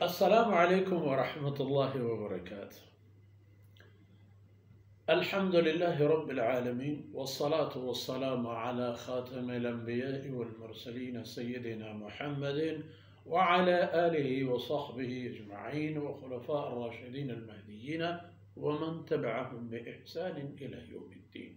अस्सलामु अलैकुम व रहमतुल्लाहि व बरकातुहू। अल्हम्दुलिल्लाहि रब्बिल आलमीन वस्सलातु वस्सलामु अला खातिमिल अंबियाइ वल मुरसलीन सय्यिदिना मुहम्मदिन व अला आलिहि व सहबिहि अजमईन व खुलफाए राशिदीन अल महदीयीन व मन तबअहुम बि इहसान इला यौमिद्दीन।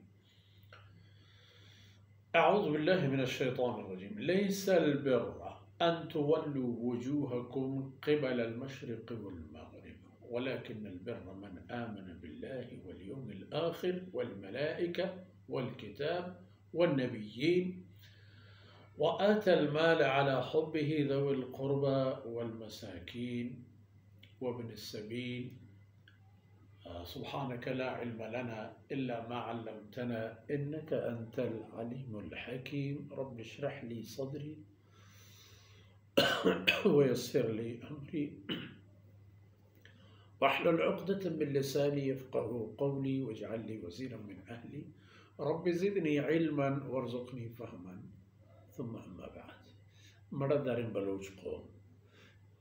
अऊज़ु बिल्लाहि मिनश शैतानिर रजीम। लैसल बिर्र अन तुवल्लू वजूहकुम क़िबलल मशरिक़ि वल मग़रिब वलाकिन्नल बिर्र मन आमन बिल्लाहि वल यौमिल आख़िर वल मलाइका वल किताब वन नबिय्यीन व आतल माल अला हुब्बिहि ज़विल क़ुर्बा वल मसाकीन वब्निस सबील। सुब्हानक ला इल्म लना इल्ला मा अल्लमतना इन्नक अंतल अलीमुल हकीम। रब्बि इश्रह ली सदरी वयस्सिर ली अमरी वहलुल उक़दतम मिन लिसानी यफ़क़हू क़ौली वजअल ली वज़ीरन मिन अहली रब्बि ज़िदनी इल्मन वरज़ुक़नी फ़हमन सुम्मा अम्मा बअद। मड़ा दारिन बलोच कौम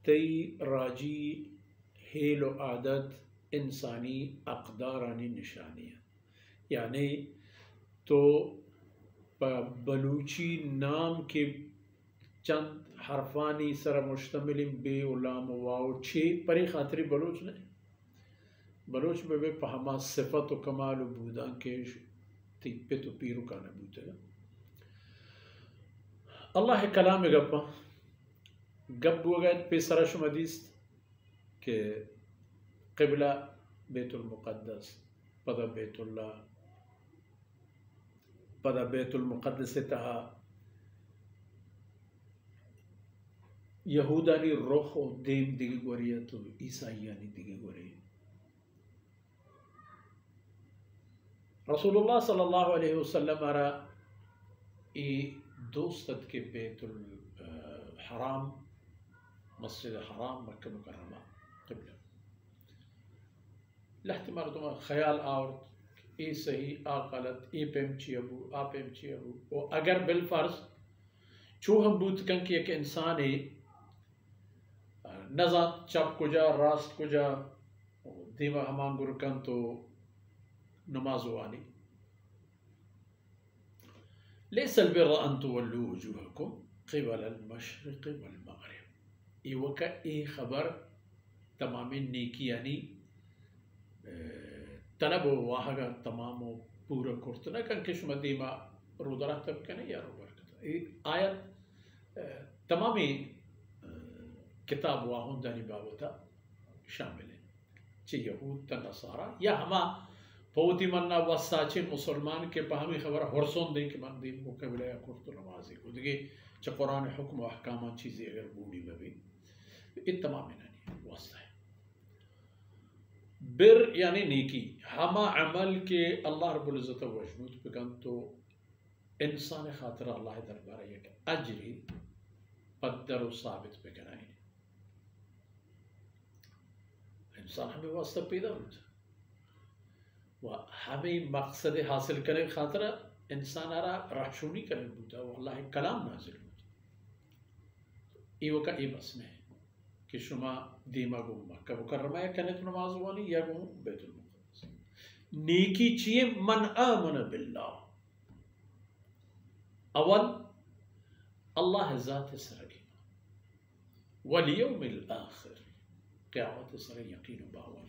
तई राजी हेलो आदत इंसानी अक़दारानी निशानियाँ यानी तो बलूची नाम के चंद हरफानी सर मुश्तमिल बे उलाम वाओ छे परे खातरी बलोच ने बलोच में वे पहमा सिफत व कमाल बूदा के पे तो पीरू का नबूतेगा अल्लाह कलाम गप्पा गप वगैत पे सरश मदीस के क़िबला बैतुल मुक़द्दस पदा बैतुल्लाह पदा बैतुल मुक़द्दस तहा यहूदानी रोह और देम दिगे गोरिया तो ईसाइयानी दिगे गोरे। रसूलुल्लाह सल्लल्लाहु अलैहि वसल्लम आरा ई दोस्तत के बैतुल हराम मस्जिद हराम मक्का मुकर्रमा क़िबला लहतिमार तुम ख्याल और ए सही आ गलत ए पेमची अबू आ पेमची अबू और अगर बिलफर्ज चो हम बूत कं कि एक इंसान है नज़ा चप कुजा रास्त कुजा दीवा हमांगुर कं तो नमाज वानी लैसल बिर्र अन तुवल्लू वजूहकुम क़िबलल मशरिक़ि वल मग़रिब। ये वका ए खबर तमामी नेकी यानी तलब वाहगा तमामो पूरा कुर्तना कं किस्म दीमा रुदरा तब कने या रुबर आयत तमामी किताब वाहुन दानी बाबता शामिल है चे यहूद त नसारा या हमा पौती मन्ना वसाचे मुसलमान के पहमी खबर हरसों दे के मन दी मुकबले या कुर्त नमाजी को दिगे च कुरान हुक्म व अहकाम चीज़ें अगर बूढ़ी में भी इन तमाम नहीं वास्ता है। बिर यानी नेकी हमा अमल के अल्लाह रब्बुल इज़्ज़त व जलालहू पे तो इंसान खातिर अल्लाह दरबार ये अजरी पद्दर साबित पे कराए इंसान हमें वास्ता पैदा होता व हमें मकसद हासिल करे खातिर इंसान आरा राशुनी करे बूता वो अल्लाह कलाम नाजिल होता ये वका ये बस में कि शुमा दीमा गो मक्का मुकर्रमा या कने तो नमाज वाली या गो बैतुल मुक़द्दस नेकी चिए मन आमन बिल्लाह अवल अल्लाह ज़ात सरगी वल यौमिल आखिर क़यामत सर यकीन बावर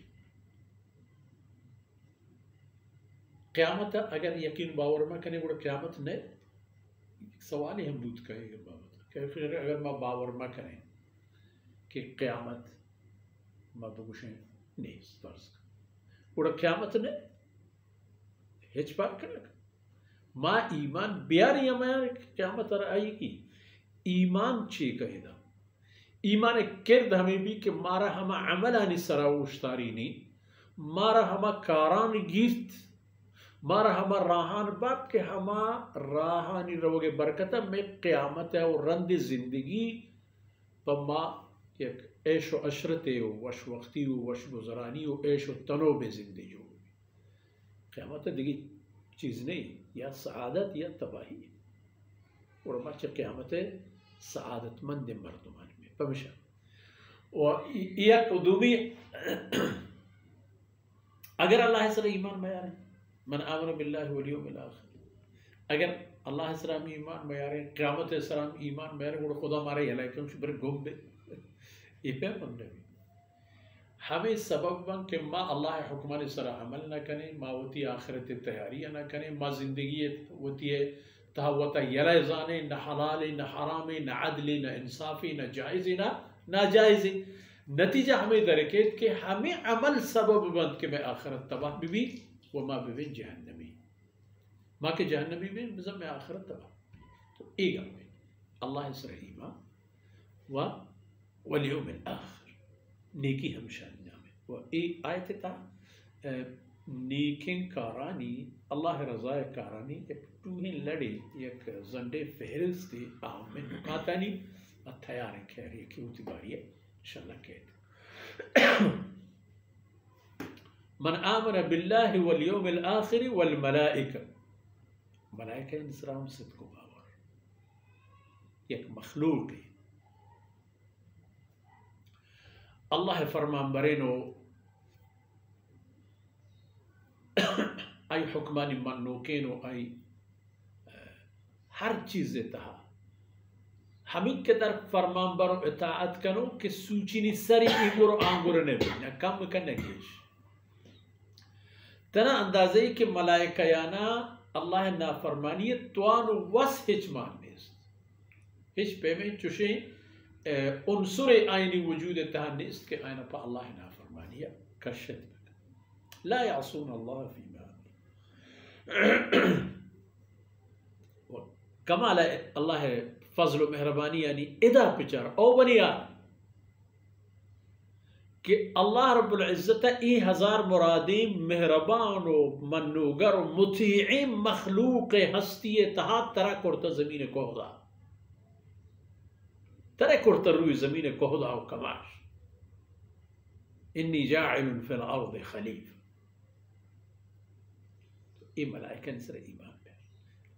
क़यामत अगर यकीन बावर में कने गुड़ क़यामत ने सवाल ही हम दूध कहेंगे बाबत अगर मैं बावर में करें कि क़यामत मैं बगुशें नहीं फर्ज गुड़ क़यामत ने हिच पार कर माँ ईमान बियार यमार क़यामत आई की ईमान चे कहेदा ईमान किरद हमें भी कि मारा हम अमलानी सराउश्तारी नहीं मारा हम कारान गिफ्त मारा हम राहान बाप के हम राहानी रहोगे बरकता में क़यामत है और रंद जिंदगी पम्मा एक ऐश व अशरत हो वश वक्ती हो वश गुजरानी हो ऐश व तनोब जिंदगी हो क़यामत दिगी चीज़ नहीं या सआदत या तबाही और माचे क़यामत सआदतमंद मर्दमान में पमिशा و या कदूमी अगर अल्लाह सर ईमान मयार मन आमन बिल्लाहि वल यौमिल आखिर अगर अल्लाह सलाम ईमान मयार क़यामत सलाम ईमान मयार गुड़ खुदा मारे हलाय कम शुबर गुम बे ये पे बंदे हमें सबब बन के माँ अल्लाह हुक्म सर अमल न करें माँ वती आखिरत तैयारी न करें माँ जिंदगी वती है तहवता यला जाने न हलाल न हराम न अदल न इंसाफी न जायज़ न नाजायज़ नतीजा हमें दरकेत के हमें अमल सबब बंद के मैं आखिरत तबाह भी व माँ भी जहन्नमी माँ के जहन्नमी भी मज़म में आखिरत तबाह तो एक में अल्लाह सर ईमान व वल यौमिल आखिर नेकी हम शानिया में व एक आयत था नेकिन कारानी अल्लाह रज़ाए कारानी एक टूही लड़े एक जंडे फहरिस्त थी आम में नुकाता नहीं तैयार है खैर ये क्यों तिबारी है इंशाल्लाह कहते मन आमन बिल्लाहि वल यौमिल आखिर वल मलाइका मलाइका इंसराम सिद्क़ बावर एक मखलूक है अल्लाह फरमान बरेनो आई हुक्मानी मन्नोकेनो आई हर चीज़ तहा हमिक के तरफ फरमान बरो इताअत कनो कि सूचीनी सरी इगुर आंगुर ने भी न कम का नगेश तना अंदाजे कि मलाइका याना अल्लाह ना फरमानिय त्वानु वस हिच माननेस हिच पे में चुशे उनसुर आइनी वजूद तहानिस के आइना पर अल्लाह ना फरमानिया कशत ला यासून अल्लाह फीमा कमाल अल्लाह फजल मेहरबानी यानी इदा पिचर ओ बनिया कि अल्लाह रब्बुल इज्जत ई हजार मुरादी मेहरबान व मन्नूगर मुतीई मखलूक हस्ती तहा तरा कुर्ता जमीन कोहदा तरा कुर्ता रुई जमीन कोहदा व कमाश इन्नी जाइलुन फिल अर्द खलीफ ये मलाइका सर ईमान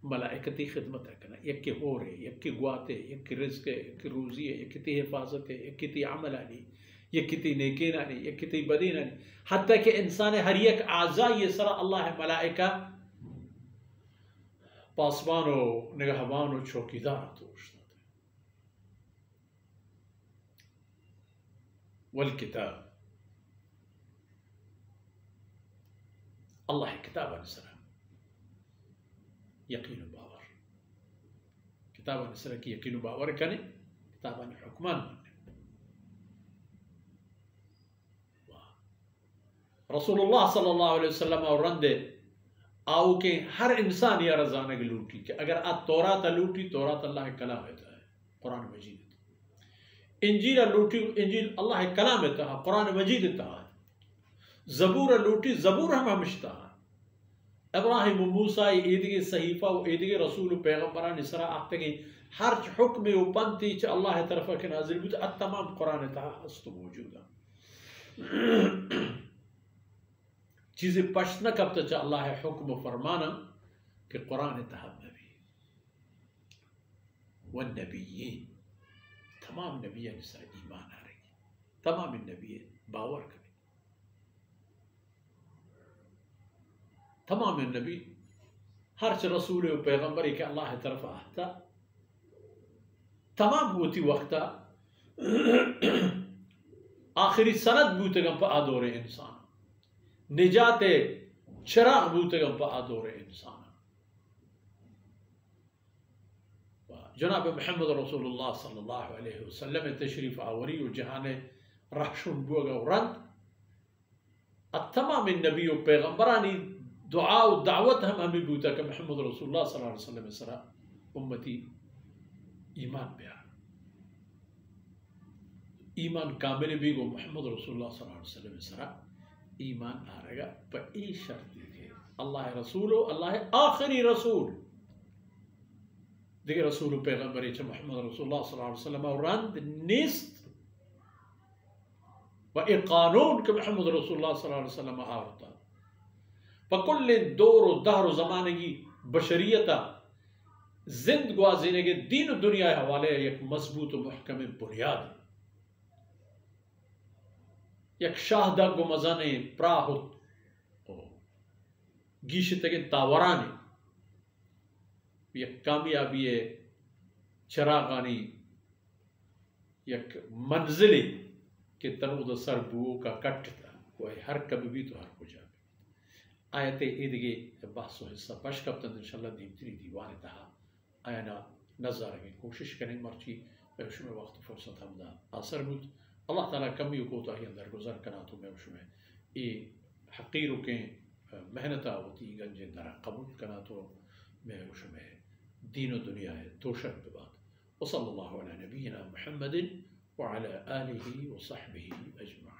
मलाइकती खिदमत रखना यक्के हो रहे यक्के गुआते यक्के रिज़्क़ है यक्के रूज़ी है यक्के हिफाजत है यक्के अमल आनी यक्के नेकीन आनी यक्के बदीन आनी हत्ता कि इंसान हर एक आज़ा ये सरा अल्लाह मलाइका पासबानो निगहबानो चौकीदार दोस्त वल किताब अल्लाह किताब सरा यकीन बावर किताब नसर की यकीन बावर कने किताब हुक्मान रसूलुल्लाह सल्लल्लाहु अलैहि वसल्लम और रंदे आओ के हर इंसान या रजाना की लूटी के अगर आ तौरात लूटी तौरात अल्लाह कलाम होता है कुरान मजीद इंजील लूटी इंजील अल्लाह कलाम होता है कुरान मजीद होता है ज़बूर लूटी ज़बूर हम हमिश्ता इब्राहिम मूसा ईदगे सहीफा व ईदगे रसूल पैगंबरा निसरा आते के हर हुक्म उपंती च अल्लाह तरफ के नाजिल बुत तमाम कुरान ता हस्त मौजूदा चीज़ें पश्न कब तक अल्लाह हुक्म फरमाना कि कुरान ता नबी व नबी तमाम नबी निसरा ईमान आ रही तमाम नबी बावर करे तमाम नबी हर रसूल व पैगंबर के अल्लाह तरफ आता तमाम होती वक्ता आखिरी सनद बूतगम पर आदोरे इंसान निजाते चराग बूतगम पर आदोरे इंसान जनाब मोहम्मद रसूलुल्लाह सल्लल्लाहु अलैहि वसल्लम तशरीफ आवरी व जहाने रहशुन बोगा रंद तमाम नबी व पैगंबरानी दुआ व दावत हम हमें बूता के मोहम्मद रसूलुल्लाह सल्लल्लाहु अलैहि वसल्लम सरा उम्मती ईमान प्यार ईमान कामिल भी गो मोहम्मद रसूलुल्लाह सल्लल्लाहु अलैहि वसल्लम सरा ईमान आ रहेगा पर ई शर्त है अल्लाह रसूल अल्लाह आखिरी रसूल देखिए रसूल पैगंबर मोहम्मद रसूलुल्लाह सल्लल्लाहु अलैहि वसल्लम और रंद निस्त व एक कानून के मोहम्मद रसूलुल्लाह सल्लल्लाहु अलैहि वसल्लम आवता पकुल्ल दौर दहर ज़माने की बशरियता जिंद गुआजीने के दीन दुनिया हवाले एक मजबूत महकम बुनियाद یک شاه دا گمزان پراهد گیشتگی تاورانی یک کامیابی چراغانی یک منزلی کہ تنود سر بو کا کٹ تھا وہ ہر کبھی بھی تو ہر کجا بھی آیت ایدگی بحث و حصہ پش کبتن انشاءاللہ دیمتری دیوان تہا آینا نظر کی کوشش کریں مرچی شمع وقت فرصت ہم دا آثر بود اللہ تعالیٰ کمی کو تو ہی اندر گزر کنا تو میں شمع ای حقیرو کے محنتا ہوتی گنج در قبول کنا تو میں شمع دین و دنیا ہے توشک بباد وصلی اللہ علی نبینا محمد وعلى آله وصحبه أجمعين.